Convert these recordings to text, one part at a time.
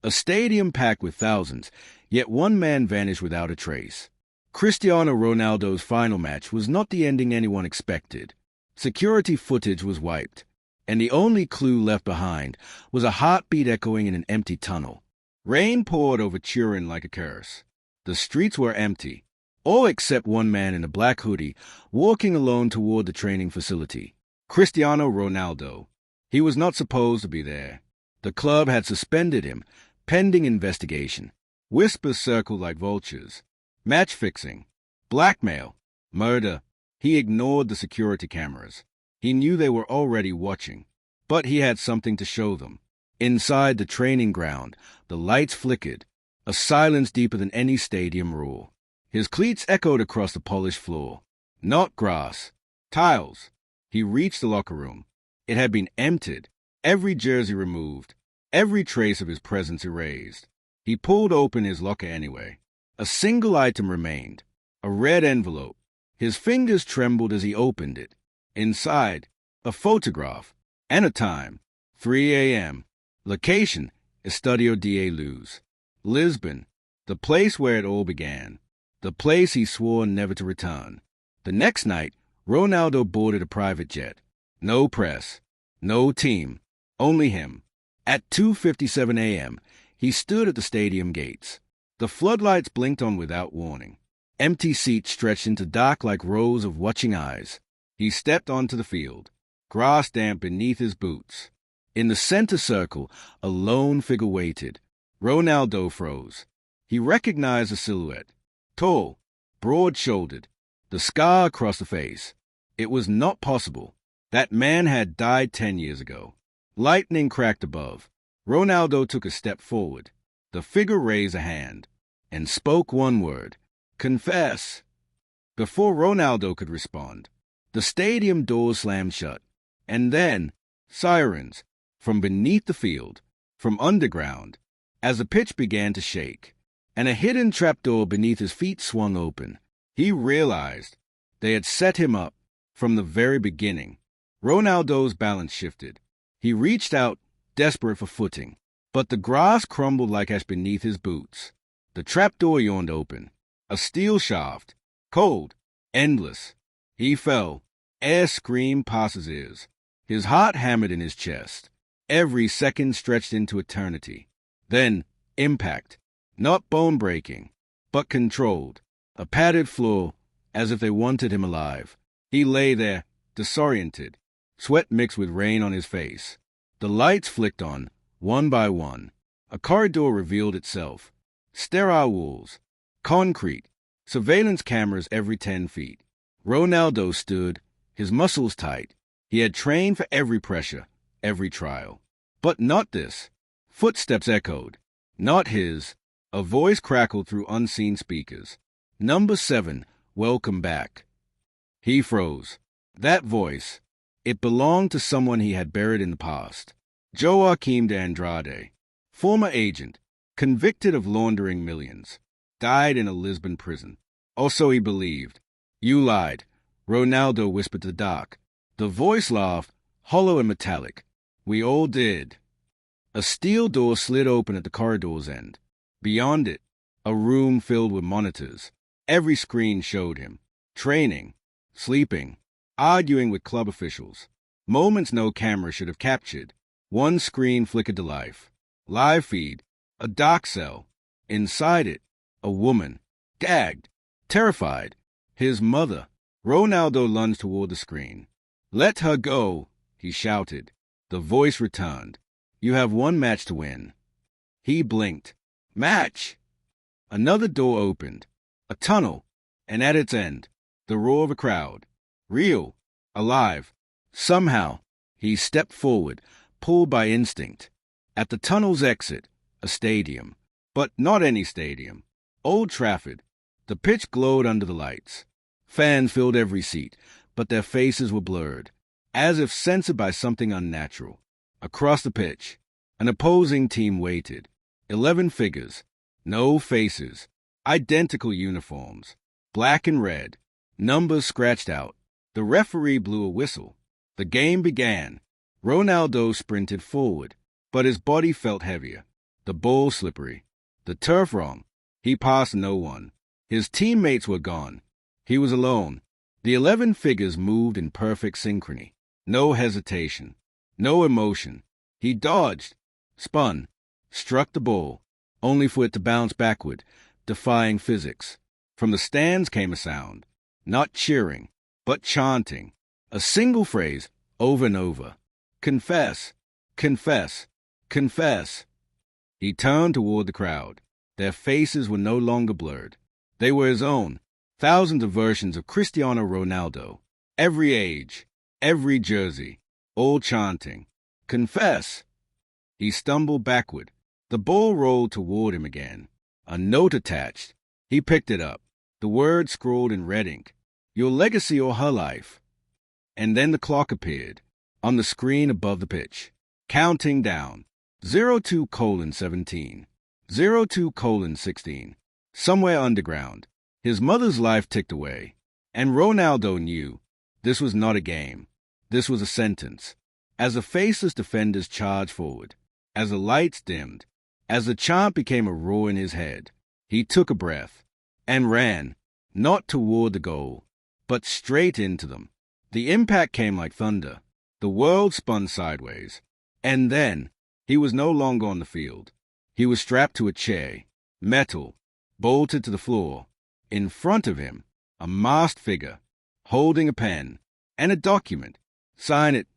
A stadium packed with thousands, yet one man vanished without a trace. Cristiano Ronaldo's final match was not the ending anyone expected. Security footage was wiped, and the only clue left behind was a heartbeat echoing in an empty tunnel. Rain poured over Turin like a curse. The streets were empty, all except one man in a black hoodie walking alone toward the training facility. Cristiano Ronaldo. He was not supposed to be there. The club had suspended him, pending investigation. Whispers circled like vultures. Match fixing, blackmail, murder. He ignored the security cameras. He knew they were already watching, but he had something to show them. Inside the training ground, the lights flickered, a silence deeper than any stadium roar. His cleats echoed across the polished floor. Not grass, tiles. He reached the locker room. It had been emptied, every jersey removed, every trace of his presence erased. He pulled open his locker anyway. A single item remained, a red envelope. His fingers trembled as he opened it. Inside, a photograph and a time, 3 a.m. Location, Estadio da Luz. Lisbon, the place where it all began, the place he swore never to return. The next night, Ronaldo boarded a private jet. No press, no team, only him. At 2:57 a.m., he stood at the stadium gates. The floodlights blinked on without warning. Empty seats stretched into dark like rows of watching eyes. He stepped onto the field, grass damp beneath his boots. In the center circle, a lone figure waited. Ronaldo froze. He recognized the silhouette. Tall, broad-shouldered, the scar across the face. It was not possible. That man had died 10 years ago. Lightning cracked above. Ronaldo took a step forward. The figure raised a hand and spoke one word, confess. Before Ronaldo could respond, the stadium doors slammed shut. And then, sirens, from beneath the field, from underground, as the pitch began to shake, and a hidden trapdoor beneath his feet swung open. He realized they had set him up from the very beginning. Ronaldo's balance shifted. He reached out, desperate for footing, but the grass crumbled like ash beneath his boots. The trapdoor yawned open, a steel shaft, cold, endless. He fell. Air screamed past his ears. His heart hammered in his chest. Every second stretched into eternity. Then, impact. Not bone-breaking, but controlled. A padded floor, as if they wanted him alive. He lay there, disoriented, sweat mixed with rain on his face. The lights flicked on, one by one. A corridor revealed itself. Sterile walls, concrete, surveillance cameras every 10 feet. Ronaldo stood, his muscles tight. He had trained for every pressure, every trial. But not this. Footsteps echoed. Not his. A voice crackled through unseen speakers. Number 7, welcome back. He froze. That voice, it belonged to someone he had buried in the past. Joaquim de Andrade, former agent, convicted of laundering millions, died in a Lisbon prison. Also he believed. You lied, Ronaldo whispered to the dark. The voice laughed, hollow and metallic. We all did. A steel door slid open at the corridor's end. Beyond it, a room filled with monitors. Every screen showed him. Training, sleeping, arguing with club officials. Moments no camera should have captured. One screen flickered to life. Live feed, a dark cell. Inside it, a woman, gagged, terrified. His mother. Ronaldo lunged toward the screen. Let her go, he shouted. The voice returned. You have one match to win. He blinked. Match! Another door opened. A tunnel, and at its end, the roar of a crowd. Real, alive. Somehow, he stepped forward, pulled by instinct. At the tunnel's exit, a stadium. But not any stadium. Old Trafford. The pitch glowed under the lights. Fans filled every seat, but their faces were blurred, as if censored by something unnatural. Across the pitch, an opposing team waited. 11 figures, no faces, identical uniforms, black and red, numbers scratched out. The referee blew a whistle. The game began. Ronaldo sprinted forward, but his body felt heavier. The ball slippery. The turf wrong. He passed no one. His teammates were gone. He was alone. The 11 figures moved in perfect synchrony. No hesitation. No emotion. He dodged, spun, struck the ball, only for it to bounce backward, defying physics. From the stands came a sound, not cheering, but chanting. A single phrase, over and over. Confess, confess, confess. He turned toward the crowd. Their faces were no longer blurred. They were his own, thousands of versions of Cristiano Ronaldo. Every age, every jersey, all chanting. Confess. He stumbled backward. The ball rolled toward him again. A note attached. He picked it up. The word scrawled in red ink. Your legacy or her life. And then the clock appeared, on the screen above the pitch, counting down. 02:17. 02:16. Somewhere underground. His mother's life ticked away. And Ronaldo knew this was not a game. This was a sentence. As the faceless defenders charged forward, as the lights dimmed, as the chant became a roar in his head, he took a breath and ran, not toward the goal, but straight into them. The impact came like thunder. The world spun sideways. And then, he was no longer on the field. He was strapped to a chair, metal, bolted to the floor. In front of him, a masked figure, holding a pen and a document. Sign it,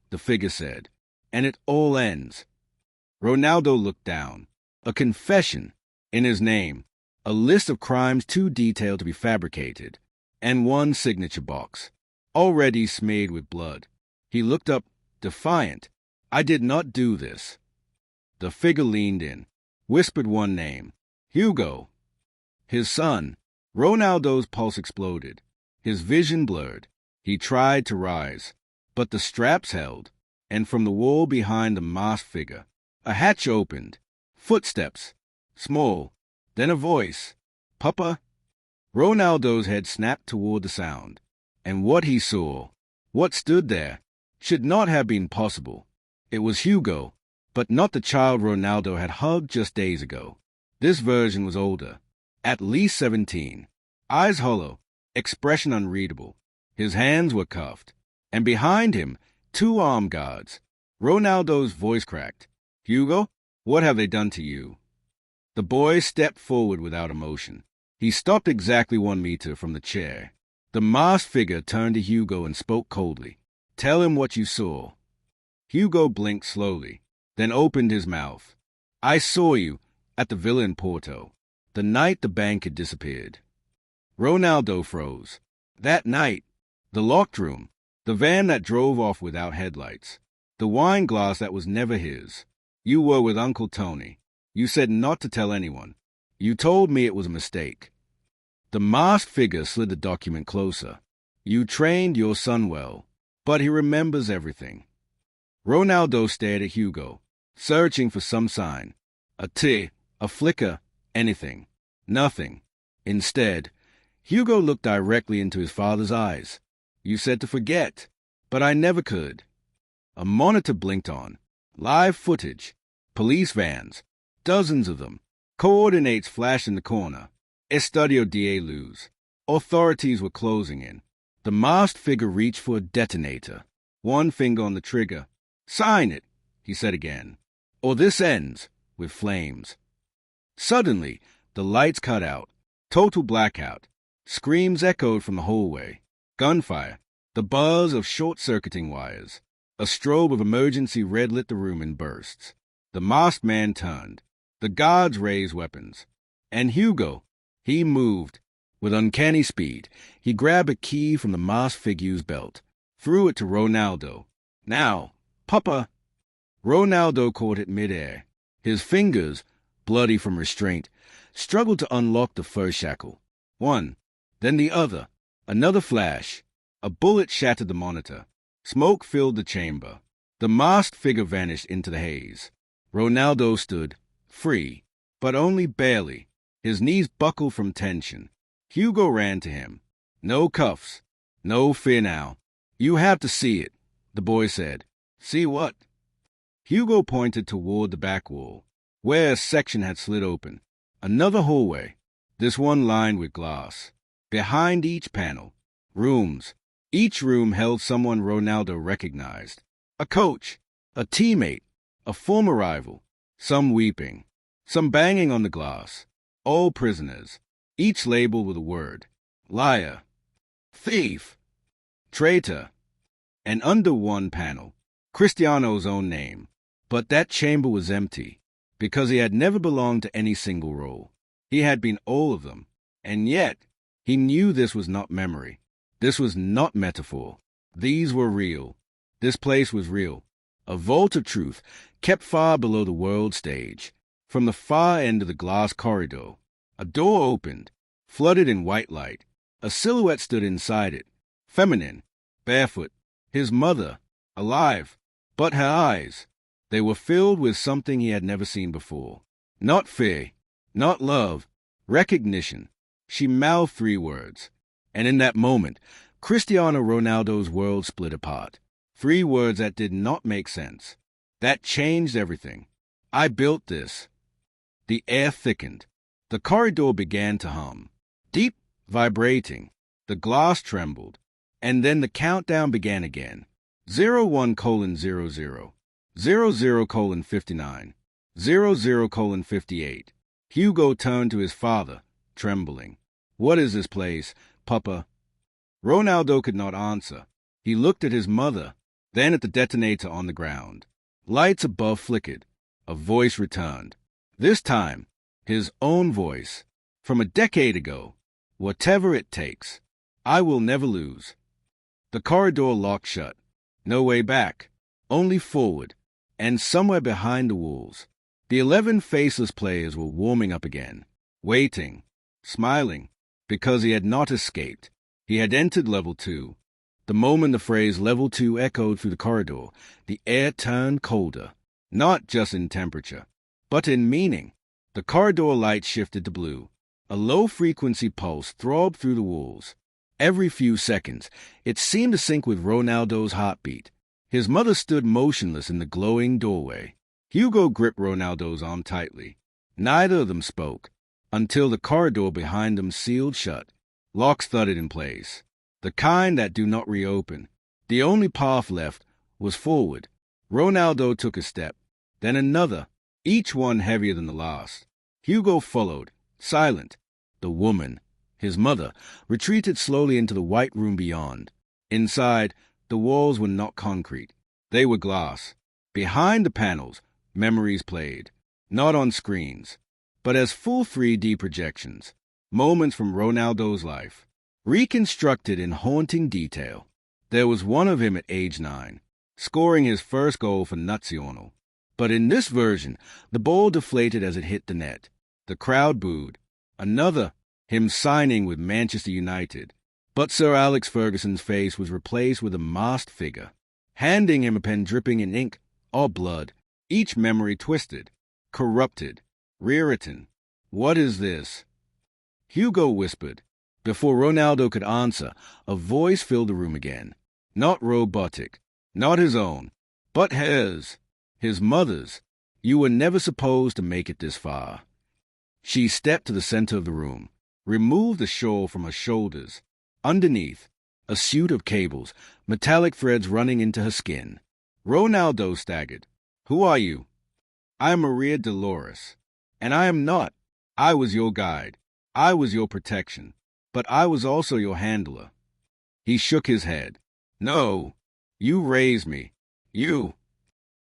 the figure said, and it all ends. Ronaldo looked down. A confession in his name, a list of crimes too detailed to be fabricated, and one signature box, already smeared with blood. He looked up, defiant. I did not do this. The figure leaned in, whispered one name, Hugo. His son. Ronaldo's pulse exploded. His vision blurred. He tried to rise, but the straps held, and from the wall behind the masked figure, a hatch opened. Footsteps, small, then a voice. Papa? Ronaldo's head snapped toward the sound, and what he saw, what stood there, should not have been possible. It was Hugo, but not the child Ronaldo had hugged just days ago. This version was older, at least 17, eyes hollow, expression unreadable. His hands were cuffed, and behind him, 2 armed guards. Ronaldo's voice cracked. Hugo, what have they done to you? The boy stepped forward without emotion. He stopped exactly 1 meter from the chair. The masked figure turned to Hugo and spoke coldly. Tell him what you saw. Hugo blinked slowly, then opened his mouth. I saw you at the villa in Porto, the night the bank had disappeared. Ronaldo froze. That night, the locked room, the van that drove off without headlights, the wine glass that was never his. You were with Uncle Tony. You said not to tell anyone. You told me it was a mistake. The masked figure slid the document closer. You trained your son well, but he remembers everything. Ronaldo stared at Hugo, searching for some sign. A tear, a flicker, anything. Nothing. Instead, Hugo looked directly into his father's eyes. You said to forget, but I never could. A monitor blinked on. Live footage. Police vans. Dozens of them. Coordinates flashed in the corner. Estadio de Luz. Authorities were closing in. The masked figure reached for a detonator. 1 finger on the trigger. Sign it, he said again, or this ends with flames. Suddenly, the lights cut out. Total blackout. Screams echoed from the hallway. Gunfire. The buzz of short-circuiting wires. A strobe of emergency red lit the room in bursts. The masked man turned. The guards raised weapons. And Hugo, he moved. With uncanny speed, he grabbed a key from the masked figure's belt, threw it to Ronaldo. Now, Papa! Ronaldo caught it midair. His fingers, bloody from restraint, struggled to unlock the first shackle. 1, then the other. Another flash. A bullet shattered the monitor. Smoke filled the chamber. The masked figure vanished into the haze. Ronaldo stood, free, but only barely. His knees buckled from tension. Hugo ran to him. No cuffs. No fear now. You have to see it, the boy said. See what? Hugo pointed toward the back wall. where a section had slid open. Another hallway, this one lined with glass. Behind each panel, rooms. Each room held someone Ronaldo recognized. A coach, a teammate, a former rival. Some weeping, some banging on the glass. All prisoners, each labeled with a word. Liar, thief, traitor. And under one panel, Cristiano's own name. But that chamber was empty, because he had never belonged to any single role. He had been all of them, and yet he knew this was not memory. This was not metaphor. These were real. This place was real. A vault of truth, kept far below the world stage. From the far end of the glass corridor, a door opened, flooded in white light. A silhouette stood inside it, feminine, barefoot, his mother, alive. But her eyes, they were filled with something he had never seen before. Not fear, not love, recognition. She mouthed 3 words, and in that moment, Cristiano Ronaldo's world split apart. 3 words that did not make sense. That changed everything. I built this. The air thickened. The corridor began to hum. Deep, vibrating. The glass trembled. And then the countdown began again. 01:00, 00:59, 00:58. Hugo turned to his father, trembling. What is this place, Papa? Ronaldo could not answer. He looked at his mother, then at the detonator on the ground. Lights above flickered. A voice returned. This time, his own voice. From a decade ago. Whatever it takes. I will never lose. The corridor locked shut. No way back. Only forward. And somewhere behind the walls, the 11 faceless players were warming up again. Waiting. Smiling. Because he had not escaped. He had entered level 2. The moment the phrase level 2 echoed through the corridor, the air turned colder. Not just in temperature, but in meaning. The corridor light shifted to blue. A low-frequency pulse throbbed through the walls. Every few seconds, it seemed to sync with Ronaldo's heartbeat. His mother stood motionless in the glowing doorway. Hugo gripped Ronaldo's arm tightly. Neither of them spoke, until the corridor behind them sealed shut. Locks thudded in place. The kind that do not reopen. The only path left was forward. Ronaldo took a step, then another, each one heavier than the last. Hugo followed, silent. The woman, his mother, retreated slowly into the white room beyond. Inside, the walls were not concrete. They were glass. Behind the panels, memories played. Not on screens, but as full 3D projections. Moments from Ronaldo's life. Reconstructed in haunting detail. There was one of him at age 9, scoring his first goal for Nazionale. But in this version, the ball deflated as it hit the net. The crowd booed. Another, him signing with Manchester United. But Sir Alex Ferguson's face was replaced with a masked figure, handing him a pen dripping in ink or blood, each memory twisted, corrupted, rewritten. What is this? Hugo whispered. Before Ronaldo could answer, a voice filled the room again. Not robotic, not his own, but hers, his mother's. You were never supposed to make it this far. She stepped to the center of the room, removed the shawl from her shoulders. Underneath, a suit of cables, metallic threads running into her skin. Ronaldo staggered. Who are you? I am Maria Dolores. And I am not. I was your guide. I was your protection. But I was also your handler. He shook his head. No, you raised me. You.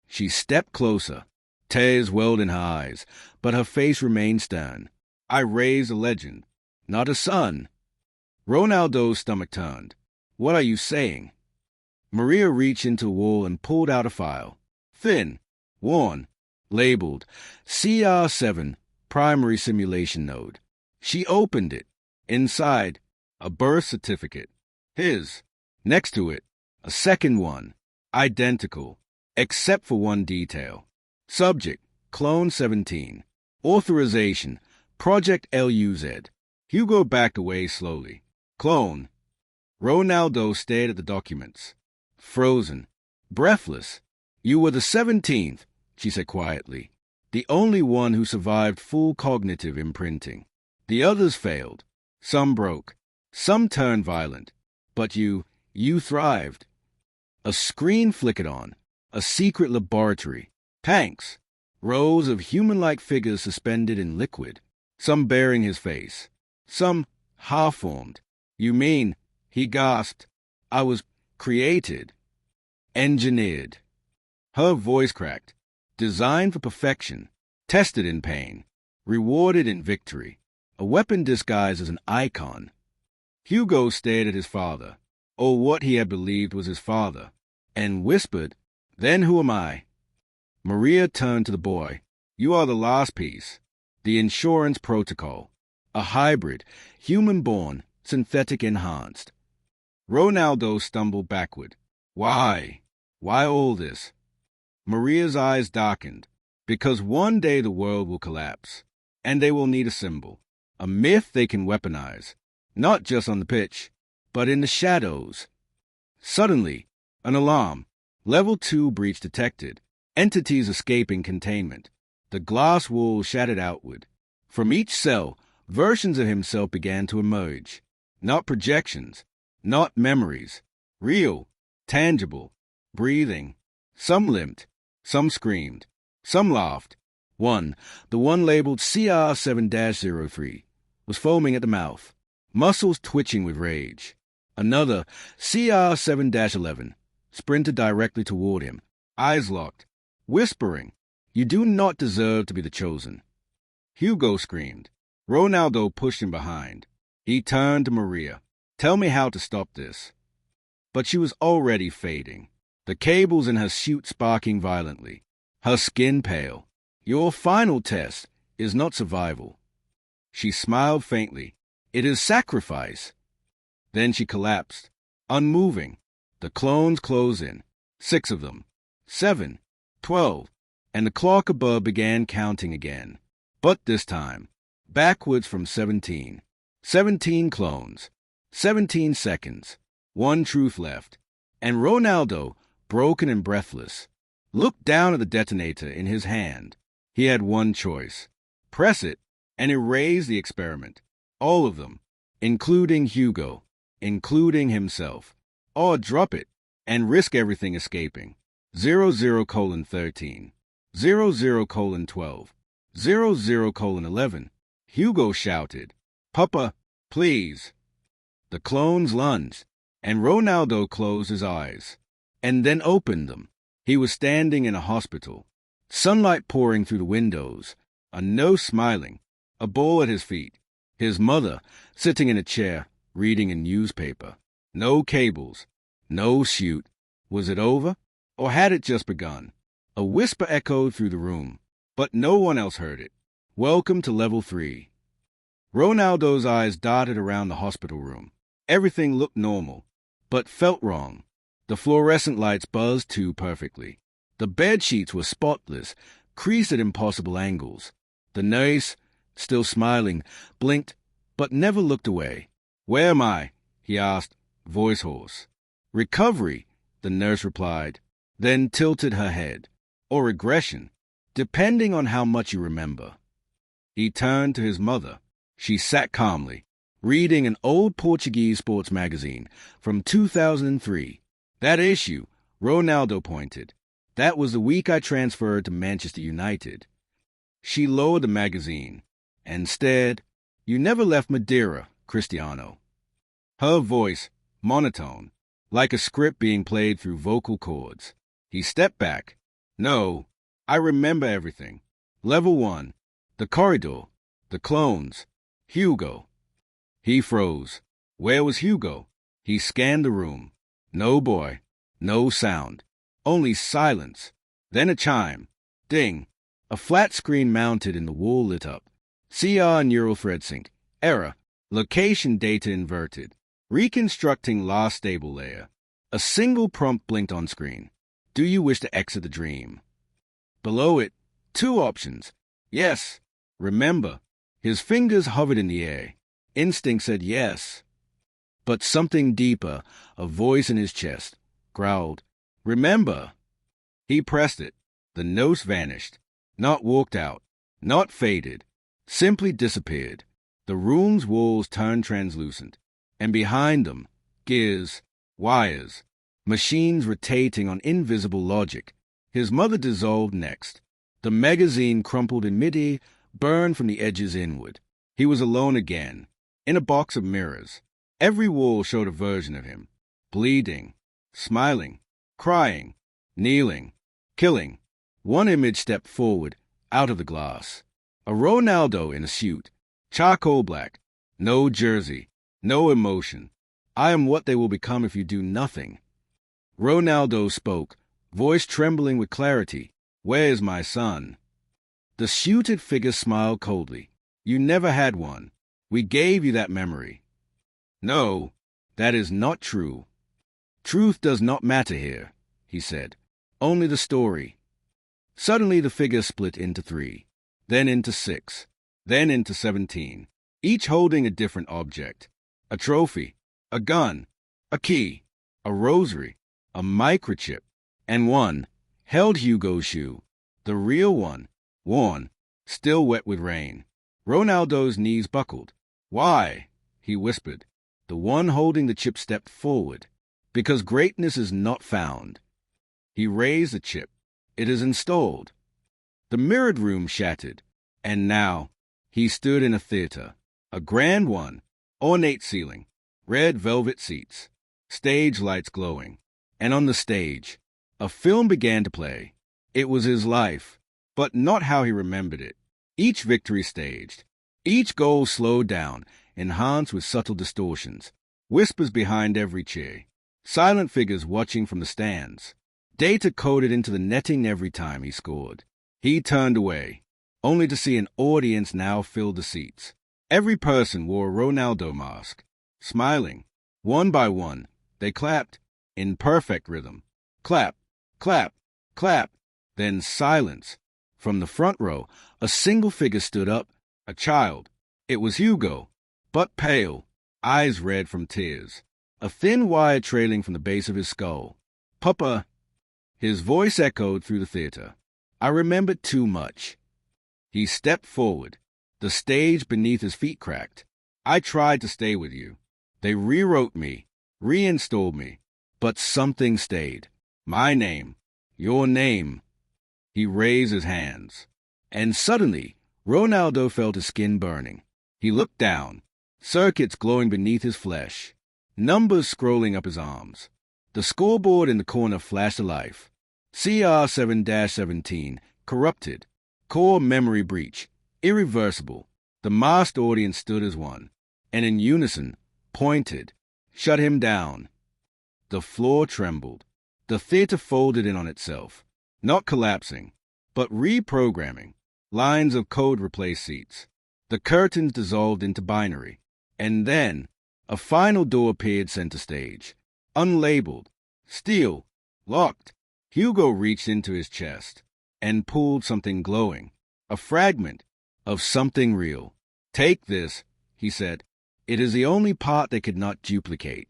She stepped closer. Tears welled in her eyes, but her face remained stern. I raised a legend, not a son. Ronaldo's stomach turned. What are you saying? Maria reached into a wall and pulled out a file. Thin, worn, labeled CR7 Primary Simulation Node. She opened it. Inside, a birth certificate. His. Next to it, a second one. Identical, except for one detail. Subject, Clone 17. Authorization, Project LUZ. Hugo backed away slowly. Clone. Ronaldo stared at the documents. Frozen. Breathless. You were the 17th, she said quietly. the only one who survived full cognitive imprinting. The others failed. Some broke. Some turned violent. But you thrived. A screen flickered on. A secret laboratory. Tanks. Rows of human-like figures suspended in liquid. Some bearing his face. Some half-formed. You mean, he gasped, I was created. Engineered. Her voice cracked. Designed for perfection. Tested in pain. Rewarded in victory. A weapon disguised as an icon. Hugo stared at his father, or what he had believed was his father, and whispered, "Then who am I?" Maria turned to the boy. "You are the last piece. The insurance protocol. A hybrid, human-born, synthetic enhanced." Ronaldo stumbled backward. Why? Why all this? Maria's eyes darkened. Because one day the world will collapse, and they will need a symbol, a myth they can weaponize, not just on the pitch, but in the shadows. Suddenly, an alarm. Level 2 breach detected. Entities escaping containment. The glass wall shattered outward. From each cell, versions of himself began to emerge. Not projections, not memories. Real, tangible, breathing. Some limped, some screamed, some laughed. One, the one labeled CR7-03, was foaming at the mouth, muscles twitching with rage. Another, CR7-11, sprinted directly toward him, eyes locked, whispering, "You do not deserve to be the chosen." Hugo screamed. Ronaldo pushed him behind. He turned to Maria. "Tell me how to stop this." But she was already fading, the cables in her suit sparking violently, her skin pale. "Your final test is not survival." She smiled faintly. "It is sacrifice." Then she collapsed, unmoving. The clones closed in, 6 of them, 7, 12, and the clock above began counting again. But this time, backwards from 17. 17 clones, 17 seconds, 1 truth left. And Ronaldo, broken and breathless, looked down at the detonator in his hand. He had one choice. Press it and erase the experiment. All of them, including Hugo, including himself. Or drop it and risk everything escaping. 00:13, 00:12, 00:11. Hugo shouted, "Papa, please." The clones lunged, and Ronaldo closed his eyes, and then opened them. He was standing in a hospital, sunlight pouring through the windows, a nurse smiling, a bowl at his feet, his mother sitting in a chair, reading a newspaper. No cables, no chute. Was it over, or had it just begun? A whisper echoed through the room, but no one else heard it. "Welcome to Level 3. Ronaldo's eyes darted around the hospital room. Everything looked normal, but felt wrong. The fluorescent lights buzzed too perfectly. The bed sheets were spotless, creased at impossible angles. The nurse, still smiling, blinked, but never looked away. "Where am I?" he asked, voice hoarse. "Recovery," the nurse replied, then tilted her head. "Or regression, depending on how much you remember." He turned to his mother. She sat calmly, reading an old Portuguese sports magazine from 2003. "That issue," Ronaldo pointed. "That was the week I transferred to Manchester United." She lowered the magazine and stared. "You never left Madeira, Cristiano." Her voice, monotone, like a script being played through vocal cords. He stepped back. "No, I remember everything. Level 1, the corridor, the clones, Hugo." He froze. Where was Hugo? He scanned the room. No boy, no sound, only silence. Then a chime. Ding. A flat screen mounted in the wall lit up. CR neural thread sync. Error. Location data inverted. Reconstructing last stable layer. A single prompt blinked on screen. Do you wish to exit the dream? Below it, 2 options. Yes. Remember. His fingers hovered in the air. Instinct said yes. But something deeper, a voice in his chest, growled, "Remember." He pressed it. The nose vanished. Not walked out, not faded, simply disappeared. The room's walls turned translucent, and behind them, gears, wires, machines rotating on invisible logic. His mother dissolved next. The magazine crumpled in mid-air, burned from the edges inward. He was alone again, in a box of mirrors. Every wall showed a version of him, bleeding, smiling, crying, kneeling, killing. One image stepped forward, out of the glass. A Ronaldo in a suit, charcoal black, no jersey, no emotion. I am what they will become if you do nothing. Ronaldo spoke, voice trembling with clarity. Where is my son? The suited figure smiled coldly. You never had one. We gave you that memory. No, that is not true. Truth does not matter here, he said. Only the story. Suddenly the figure split into 3, then into 6, then into 17, each holding a different object. A trophy, a gun, a key, a rosary, a microchip, and one held Hugo's shoe, the real one, worn, still wet with rain. Ronaldo's knees buckled. Why? He whispered. The one holding the chip stepped forward. Because greatness is not found. He raised the chip. It is installed. The mirrored room shattered. And now, he stood in a theater. A grand one. Ornate ceiling. Red velvet seats. Stage lights glowing. And on the stage, a film began to play. It was his life, but not how he remembered it. Each victory staged. Each goal slowed down, enhanced with subtle distortions. Whispers behind every cheer. Silent figures watching from the stands. Data coded into the netting every time he scored. He turned away, only to see an audience now fill the seats. Every person wore a Ronaldo mask. Smiling, one by one, they clapped, in perfect rhythm. Clap, clap, clap, then silence. From the front row, a single figure stood up, a child. It was Hugo, but pale, eyes red from tears. A thin wire trailing from the base of his skull. Papa. His voice echoed through the theater. I remembered too much. He stepped forward. The stage beneath his feet cracked. I tried to stay with you. They rewrote me, reinstalled me, but something stayed. My name, your name. He raised his hands. And suddenly, Ronaldo felt his skin burning. He looked down, circuits glowing beneath his flesh, numbers scrolling up his arms. The scoreboard in the corner flashed to life. CR7-17, corrupted. Core memory breach, irreversible. The masked audience stood as one, and in unison, pointed, shut him down. The floor trembled. The theater folded in on itself, not collapsing, but reprogramming. Lines of code replaced seats. The curtains dissolved into binary. And then, a final door appeared center stage. Unlabeled. Steel. Locked. Hugo reached into his chest and pulled something glowing. A fragment of something real. Take this, he said. It is the only part they could not duplicate.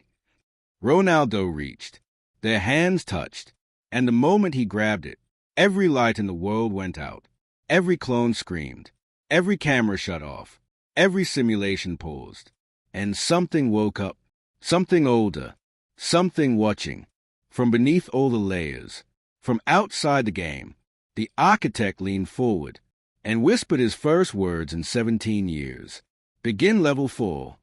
Ronaldo reached. Their hands touched. And the moment he grabbed it, every light in the world went out. Every clone screamed. Every camera shut off. Every simulation paused. And something woke up. Something older. Something watching. From beneath all the layers. From outside the game. The architect leaned forward and whispered his first words in 17 years. Begin level 4.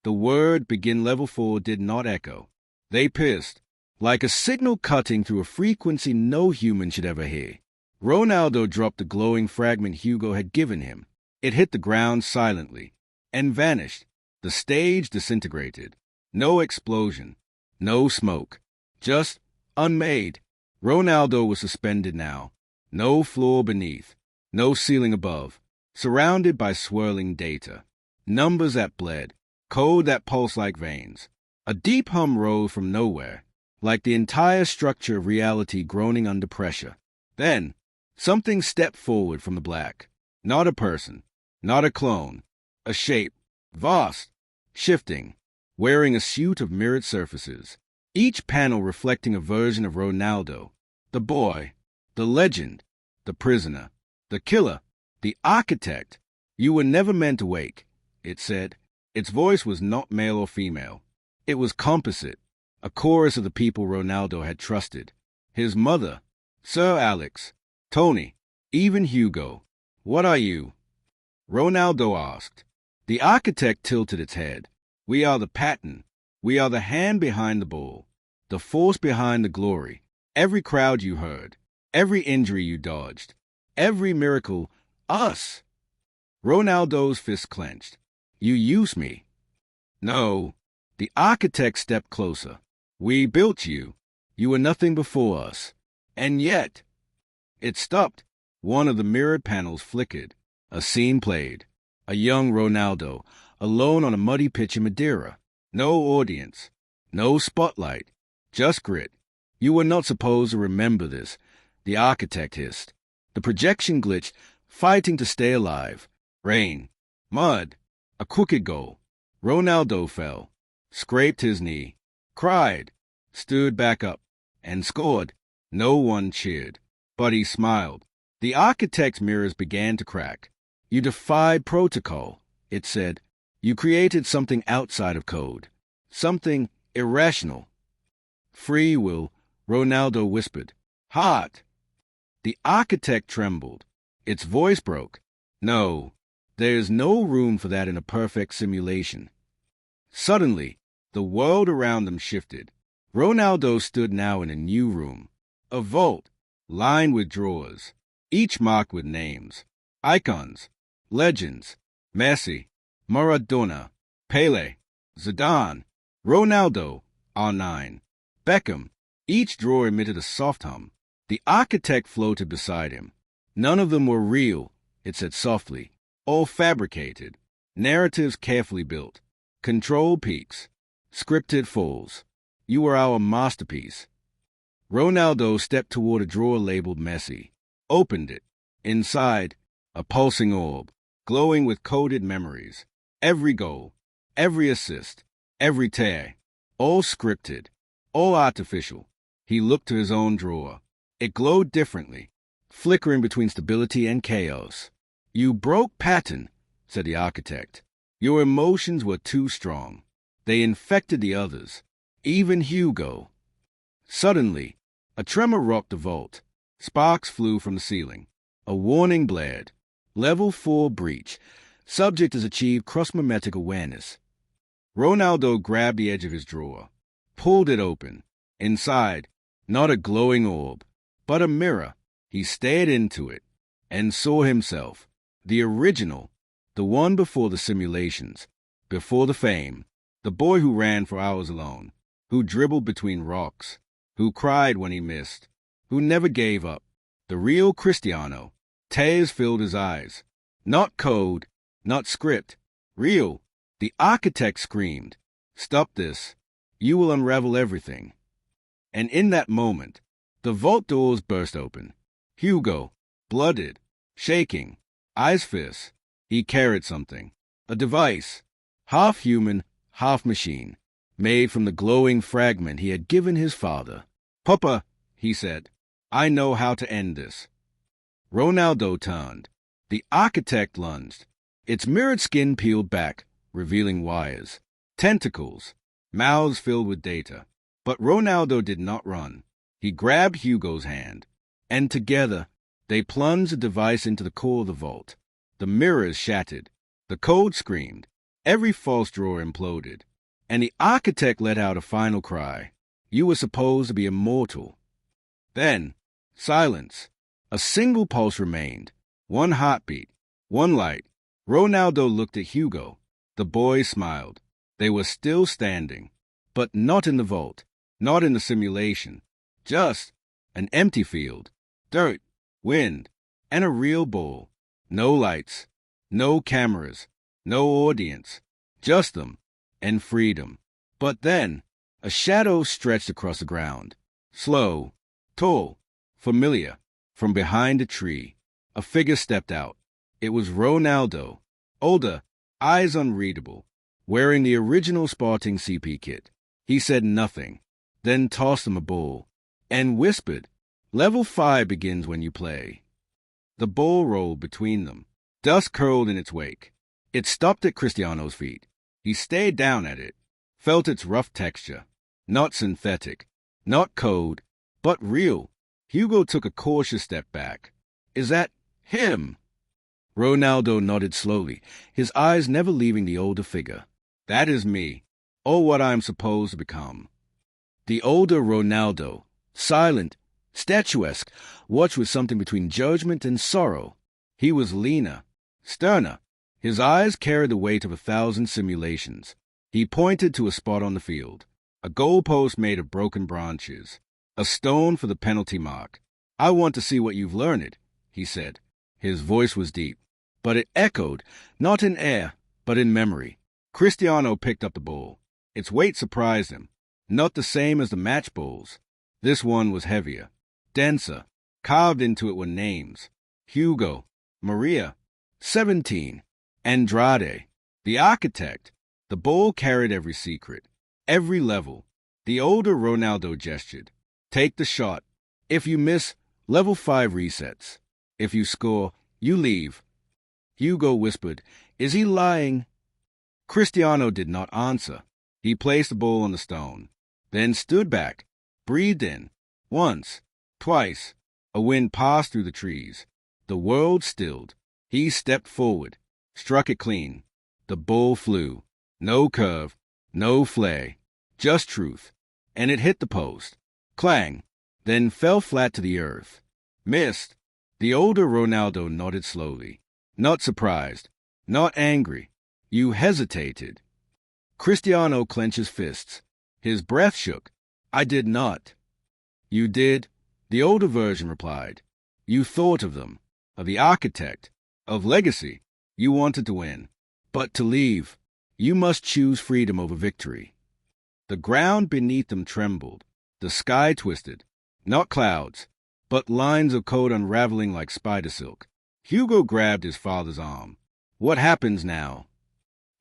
The word begin level 4 did not echo. They pierced, like a signal cutting through a frequency no human should ever hear. Ronaldo dropped the glowing fragment Hugo had given him. It hit the ground silently and vanished. The stage disintegrated. No explosion. No smoke. Just unmade. Ronaldo was suspended now. No floor beneath. No ceiling above. Surrounded by swirling data. Numbers that bled. Code that pulsed like veins. A deep hum rose from nowhere, like the entire structure of reality groaning under pressure. Then, something stepped forward from the black. Not a person. Not a clone. A shape. Vast. Shifting. Wearing a suit of mirrored surfaces. Each panel reflecting a version of Ronaldo. The boy. The legend. The prisoner. The killer, the architect. You were never meant to wake, it said. Its voice was not male or female. It was composite, a chorus of the people Ronaldo had trusted. His mother, Sir Alex, Tony, even Hugo. What are you? Ronaldo asked. The architect tilted its head. We are the pattern. We are the hand behind the ball, the force behind the glory. Every crowd you heard, every injury you dodged, every miracle, us. Ronaldo's fist clenched. You use me. No. The architect stepped closer. We built you. You were nothing before us. And yet... It stopped. One of the mirrored panels flickered. A scene played. A young Ronaldo, alone on a muddy pitch in Madeira. No audience. No spotlight. Just grit. You were not supposed to remember this, the architect hissed. The projection glitched, fighting to stay alive. Rain. Mud. A crooked goal. Ronaldo fell. Scraped his knee. Cried. Stood back up. And scored. No one cheered. But he smiled. The architect's mirrors began to crack. You defied protocol, it said. You created something outside of code. Something irrational. Free will, Ronaldo whispered. Heart. The architect trembled. Its voice broke. No, there's no room for that in a perfect simulation. Suddenly, the world around them shifted. Ronaldo stood now in a new room. A vault, lined with drawers, each marked with names, icons, legends, Messi, Maradona, Pele, Zidane, Ronaldo, R9, Beckham. Each drawer emitted a soft hum. The architect floated beside him. None of them were real, it said softly. All fabricated. Narratives carefully built. Control peaks. Scripted falls. You were our masterpiece. Ronaldo stepped toward a drawer labeled Messi. Opened it. Inside, a pulsing orb, glowing with coded memories. Every goal, every assist, every tear. All scripted, all artificial. He looked to his own drawer. It glowed differently, flickering between stability and chaos. You broke pattern, said the architect. Your emotions were too strong. They infected the others, even Hugo. Suddenly, a tremor rocked the vault. Sparks flew from the ceiling. A warning blared. Level 4 breach. Subject has achieved cross-mimetic awareness. Ronaldo grabbed the edge of his drawer, pulled it open. Inside, not a glowing orb, but a mirror. He stared into it and saw himself, the original, the one before the simulations, before the fame, the boy who ran for hours alone, who dribbled between rocks, who cried when he missed, who never gave up. The real Cristiano. Tears filled his eyes. Not code, not script. Real. The architect screamed, "Stop this. You will unravel everything." And in that moment, the vault doors burst open. Hugo, blooded, shaking, eyes fierce. He carried something. A device, half human, half machine, made from the glowing fragment he had given his father. "Papa," he said, "I know how to end this." Ronaldo turned. The architect lunged. Its mirrored skin peeled back, revealing wires, tentacles, mouths filled with data. But Ronaldo did not run. He grabbed Hugo's hand, and together they plunged the device into the core of the vault. The mirrors shattered. The code screamed. Every false drawer imploded. And the architect let out a final cry. You were supposed to be immortal. Then, silence. A single pulse remained. One heartbeat. One light. Ronaldo looked at Hugo. The boy smiled. They were still standing. But not in the vault. Not in the simulation. Just an empty field. Dirt. Wind. And a real ball. No lights. No cameras. No audience. Just them. And freedom. But then, a shadow stretched across the ground. Slow. Tall. Familiar. From behind a tree, a figure stepped out. It was Ronaldo, older, eyes unreadable, wearing the original Spartan CP kit. He said nothing, then tossed him a ball, and whispered, "Level 5 begins when you play." The ball rolled between them. Dust curled in its wake. It stopped at Cristiano's feet. He stared down at it, felt its rough texture. Not synthetic, not code, but real. Hugo took a cautious step back. Is that him? Ronaldo nodded slowly, his eyes never leaving the older figure. That is me, or what I am supposed to become. The older Ronaldo, silent, statuesque, watched with something between judgment and sorrow. He was leaner, sterner. His eyes carried the weight of 1,000 simulations. He pointed to a spot on the field, a goalpost made of broken branches, a stone for the penalty mark. I want to see what you've learned, he said. His voice was deep, but it echoed, not in air, but in memory. Cristiano picked up the ball. Its weight surprised him. Not the same as the match balls. This one was heavier, denser. Carved into it were names. Hugo, Maria, 17, Andrade, the architect. The ball carried every secret, every level. The older Ronaldo gestured. Take the shot. If you miss, level 5 resets. If you score, you leave. Hugo whispered, is he lying? Cristiano did not answer. He placed the ball on the stone, then stood back, breathed in. Once, twice, a wind passed through the trees. The world stilled. He stepped forward, struck it clean. The ball flew. No curve, no flare, just truth. And it hit the post. Clang, then fell flat to the earth. Missed. The older Ronaldo nodded slowly. Not surprised, not angry. You hesitated. Cristiano clenched his fists. His breath shook. I did not. You did, the older version replied. You thought of them, of the architect, of legacy. You wanted to win. But to leave, you must choose freedom over victory. The ground beneath them trembled. The sky twisted. Not clouds, but lines of code unraveling like spider silk. Hugo grabbed his father's arm. What happens now?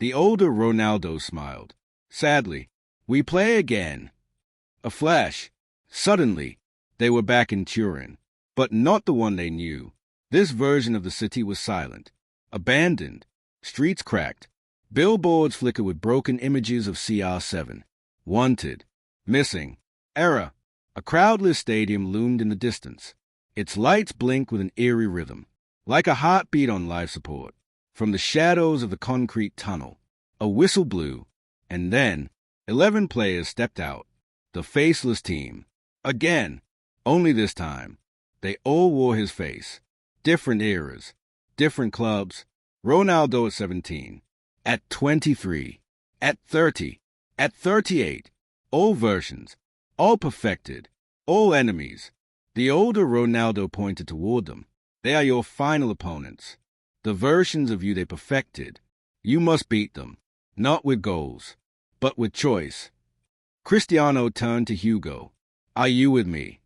The older Ronaldo smiled. Sadly, we play again. A flash. Suddenly, they were back in Turin, but not the one they knew. This version of the city was silent, abandoned, streets cracked, billboards flickered with broken images of CR7. Wanted, missing, error. A crowdless stadium loomed in the distance. Its lights blinked with an eerie rhythm, like a heartbeat on life support. From the shadows of the concrete tunnel, a whistle blew, and then 11 players stepped out. The faceless team. Again, only this time. They all wore his face. Different eras, different clubs. Ronaldo at 17, at 23, at 30, at 38. All versions, all perfected, all enemies. The older Ronaldo pointed toward them. They are your final opponents. The versions of you they perfected. You must beat them, not with goals, but with choice. Cristiano turned to Hugo. Are you with me?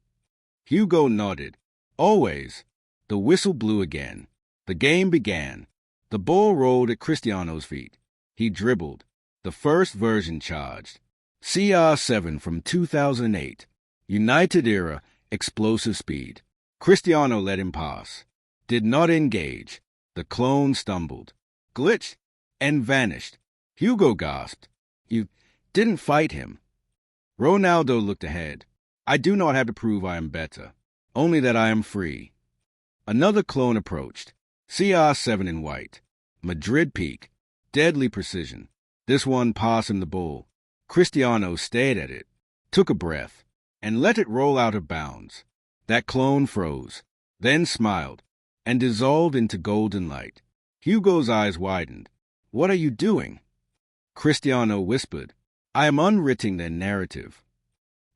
Hugo nodded. Always. The whistle blew again. The game began. The ball rolled at Cristiano's feet. He dribbled. The first version charged. CR7 from 2008. United era, explosive speed. Cristiano let him pass. Did not engage. The clone stumbled, glitched, and vanished. Hugo gasped. You didn't fight him. Ronaldo looked ahead. I do not have to prove I am better, only that I am free. Another clone approached. CR7 in white. Madrid peak. Deadly precision. This one passed him the ball. Cristiano stared at it, took a breath, and let it roll out of bounds. That clone froze, then smiled, and dissolved into golden light. Hugo's eyes widened. What are you doing? Cristiano whispered. I am unwriting their narrative.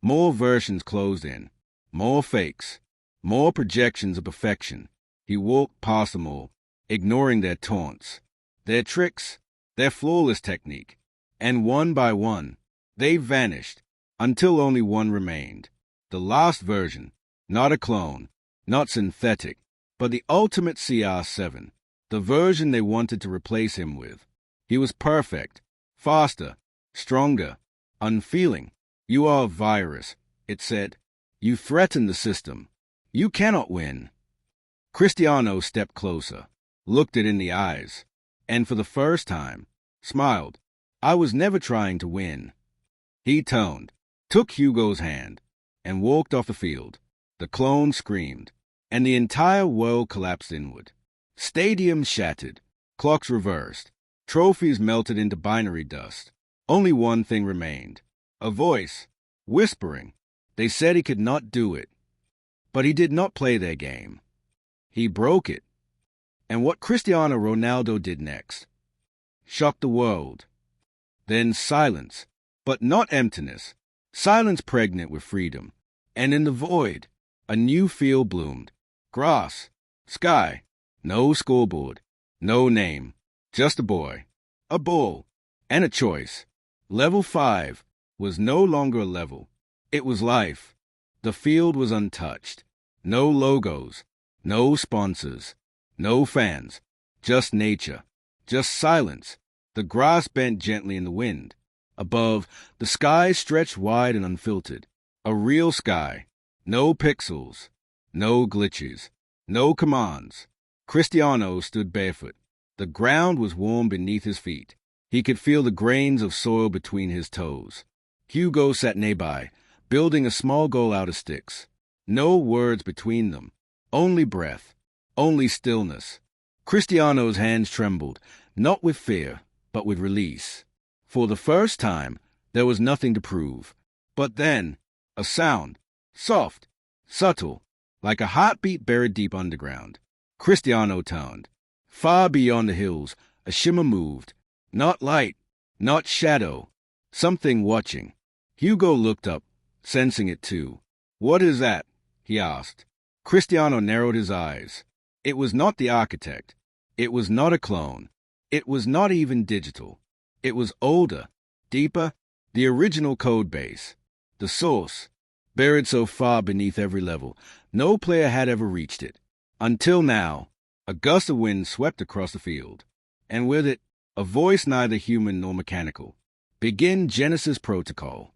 More versions closed in, more fakes, more projections of perfection. He walked past them all, ignoring their taunts, their tricks, their flawless technique. And one by one, they vanished, until only one remained. The last version, not a clone, not synthetic, but the ultimate CR7, the version they wanted to replace him with. He was perfect, faster, stronger, unfeeling. You are a virus, it said. You threaten the system. You cannot win. Cristiano stepped closer, looked it in the eyes, and for the first time, smiled. I was never trying to win. He turned, took Hugo's hand, and walked off the field. The clone screamed, and the entire world collapsed inward. Stadiums shattered, clocks reversed, trophies melted into binary dust. Only one thing remained, a voice, whispering. They said he could not do it. But he did not play their game. He broke it. And what Cristiano Ronaldo did next shocked the world. Then silence, but not emptiness. Silence pregnant with freedom. And in the void, a new field bloomed. Grass, sky, no scoreboard, no name. Just a boy, a ball, and a choice. Level 5 was no longer a level. It was life. The field was untouched. No logos, no sponsors, no fans. Just nature, just silence. The grass bent gently in the wind. Above, the sky stretched wide and unfiltered. A real sky. No pixels, no glitches, no commands. Cristiano stood barefoot. The ground was warm beneath his feet. He could feel the grains of soil between his toes. Hugo sat nearby, building a small goal out of sticks. No words between them. Only breath. Only stillness. Cristiano's hands trembled, not with fear, but with release. For the first time, there was nothing to prove. But then, a sound. Soft, subtle, like a heartbeat buried deep underground. Cristiano turned. Far beyond the hills, a shimmer moved. Not light, not shadow. Something watching. Hugo looked up, sensing it too. "What is that?" he asked. Cristiano narrowed his eyes. It was not the architect. It was not a clone. It was not even digital. It was older, deeper, the original code base. The source, buried so far beneath every level, no player had ever reached it. Until now, a gust of wind swept across the field, and with it, a voice neither human nor mechanical. "Begin Genesis Protocol."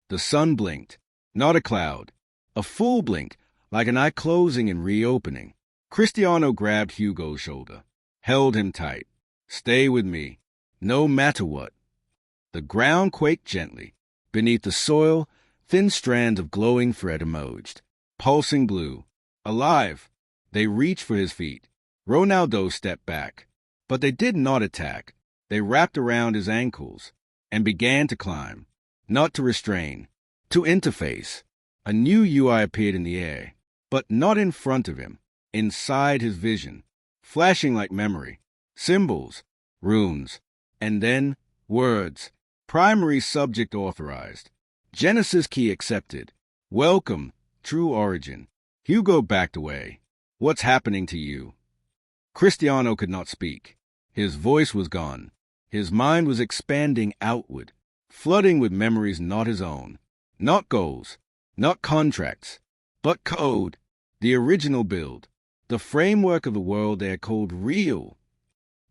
The sun blinked, not a cloud, a full blink, like an eye closing and reopening. Cristiano grabbed Hugo's shoulder, held him tight. "Stay with me, no matter what." The ground quaked gently. Beneath the soil, thin strands of glowing thread emerged, pulsing blue. Alive, they reached for his feet. Ronaldo stepped back, but they did not attack. They wrapped around his ankles and began to climb, not to restrain, to interface. A new UI appeared in the air, but not in front of him, inside his vision, flashing like memory. Symbols, runes, and then words. Primary subject authorized. Genesis key accepted. Welcome, true origin. Hugo backed away. "What's happening to you?" Cristiano could not speak. His voice was gone. His mind was expanding outward, flooding with memories not his own. Not goals, not contracts, but code. The original build. The framework of the world they had called real.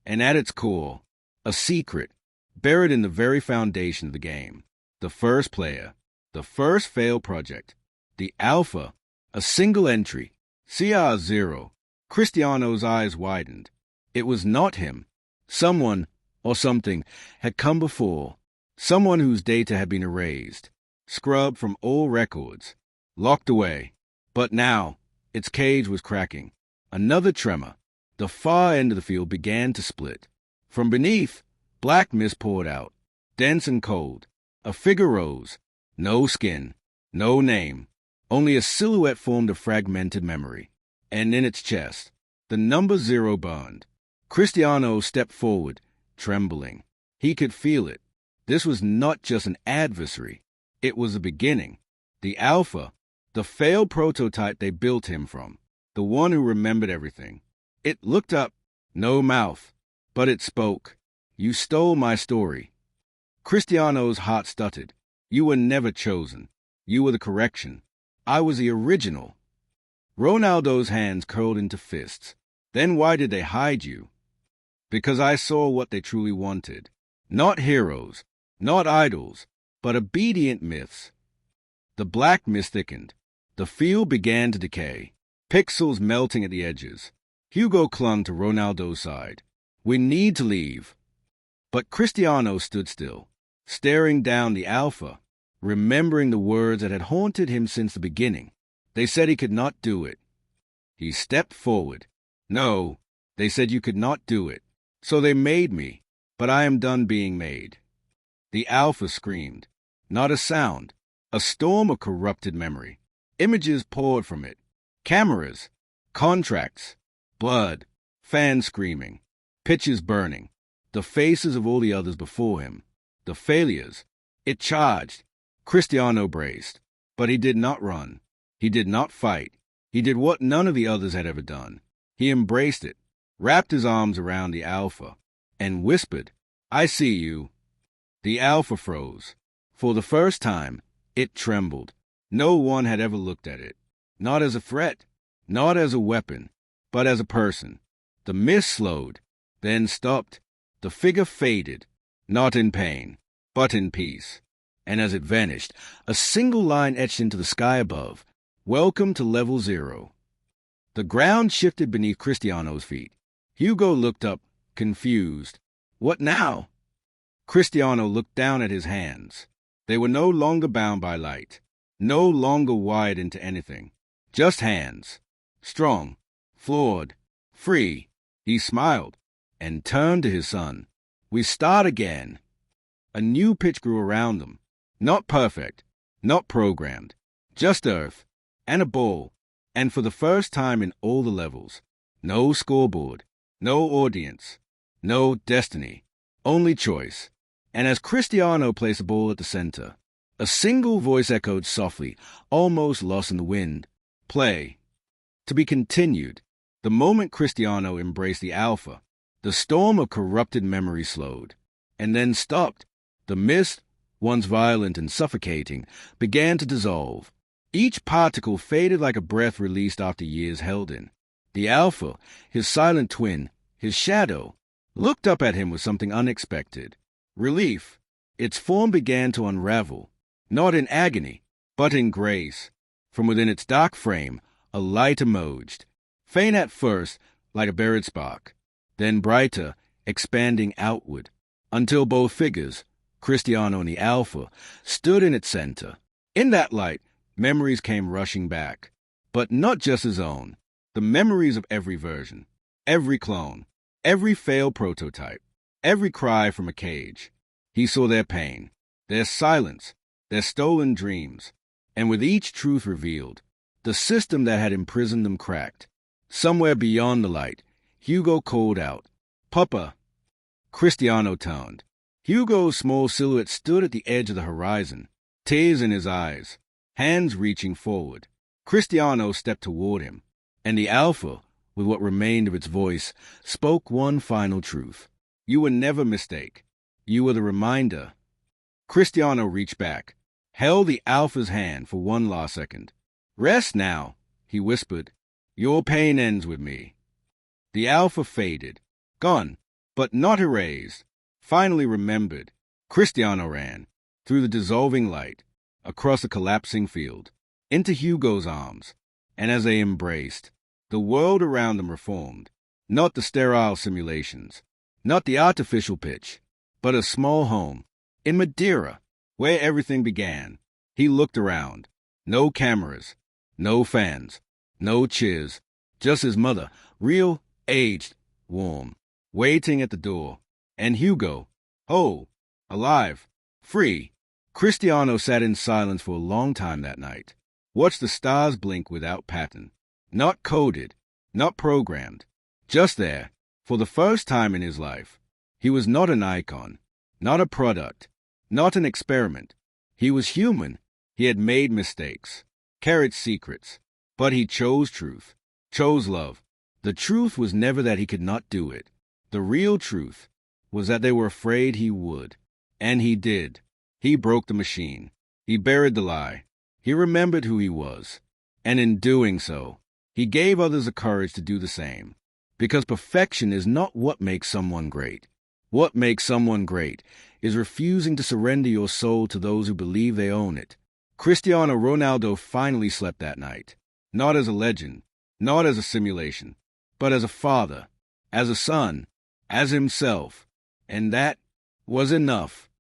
And at its core, a secret, buried in the very foundation of the game. The first player, the first failed project, the alpha, a single entry, CR0. Cristiano's eyes widened. It was not him. Someone, or something, had come before. Someone whose data had been erased, scrubbed from all records, locked away. But now, its cage was cracking. Another tremor. The far end of the field began to split. From beneath, black mist poured out, dense and cold. A figure rose. No skin, no name. Only a silhouette formed of fragmented memory. And in its chest, the number 0 burned. Cristiano stepped forward, trembling. He could feel it. This was not just an adversary. It was a beginning. The alpha, the failed prototype they built him from. The one who remembered everything. It looked up, no mouth, but it spoke. "You stole my story." Cristiano's heart stuttered. "You were never chosen. You were the correction. I was the original." Ronaldo's hands curled into fists. "Then why did they hide you?" "Because I saw what they truly wanted. Not heroes, not idols, but obedient myths." The black mist thickened. The field began to decay. pixels melting at the edges. Hugo clung to Ronaldo's side. "We need to leave." But Cristiano stood still, staring down the Alpha, remembering the words that had haunted him since the beginning. They said he could not do it. He stepped forward. "No, they said you could not do it. So they made me, but I am done being made." The Alpha screamed. Not a sound. A storm of corrupted memory. Images poured from it. Cameras, contracts, blood, fans screaming, pitches burning, the faces of all the others before him, the failures. It charged. Cristiano braced, but he did not run. He did not fight. He did what none of the others had ever done. He embraced it, wrapped his arms around the Alpha, and whispered, "I see you." The Alpha froze. For the first time, it trembled. No one had ever looked at it. Not as a threat, not as a weapon, but as a person. The mist slowed, then stopped. The figure faded, not in pain, but in peace. And as it vanished, a single line etched into the sky above, "Welcome to Level 0." The ground shifted beneath Cristiano's feet. Hugo looked up, confused. What now? Cristiano looked down at his hands. They were no longer bound by light, no longer wired into anything. Just hands. Strong, flawed, free. He smiled and turned to his son. "We start again." A new pitch grew around them. Not perfect, not programmed. Just earth and a ball. And for the first time in all the levels, no scoreboard, no audience, no destiny, only choice. And as Cristiano placed the ball at the center, a single voice echoed softly, almost lost in the wind. "Play." To be continued. The moment Cristiano embraced the Alpha, the storm of corrupted memory slowed, and then stopped. The mist, once violent and suffocating, began to dissolve. Each particle faded like a breath released after years held in. The Alpha, his silent twin, his shadow, looked up at him with something unexpected. Relief. Its form began to unravel, not in agony, but in grace. From within its dark frame, a light emerged, faint at first, like a buried spark, then brighter, expanding outward, until both figures, Cristiano and the Alpha, stood in its center. In that light, memories came rushing back, but not just his own. The memories of every version, every clone, every failed prototype, every cry from a cage. He saw their pain, their silence, their stolen dreams, and with each truth revealed, the system that had imprisoned them cracked. Somewhere beyond the light, Hugo called out, "Papa." Cristiano turned. Hugo's small silhouette stood at the edge of the horizon, tears in his eyes, hands reaching forward. Cristiano stepped toward him, and the Alpha, with what remained of its voice, spoke one final truth. "You were never a mistake. You were the reminder." Cristiano reached back, held the Alpha's hand for one last second. "Rest now," he whispered. "Your pain ends with me." The Alpha faded, gone, but not erased. Finally remembered, Cristiano ran, through the dissolving light, across the collapsing field, into Hugo's arms, and as they embraced, the world around them reformed. Not the sterile simulations, not the artificial pitch, but a small home, in Madeira, where everything began. He looked around. No cameras, no fans, no cheers, just his mother, real, aged, warm, waiting at the door. And Hugo, whole, alive, free. Cristiano sat in silence for a long time that night, watched the stars blink without pattern, not coded, not programmed, just there, for the first time in his life. He was not an icon, not a product, not an experiment. He was human. He had made mistakes, carried secrets, but he chose truth, chose love. The truth was never that he could not do it. The real truth was that they were afraid he would. And he did. He broke the machine. He buried the lie. He remembered who he was. And in doing so, he gave others the courage to do the same. Because perfection is not what makes someone great. What makes someone great is refusing to surrender your soul to those who believe they own it. Cristiano Ronaldo finally slept that night. Not as a legend, not as a simulation, but as a father, as a son, as himself. And that was enough.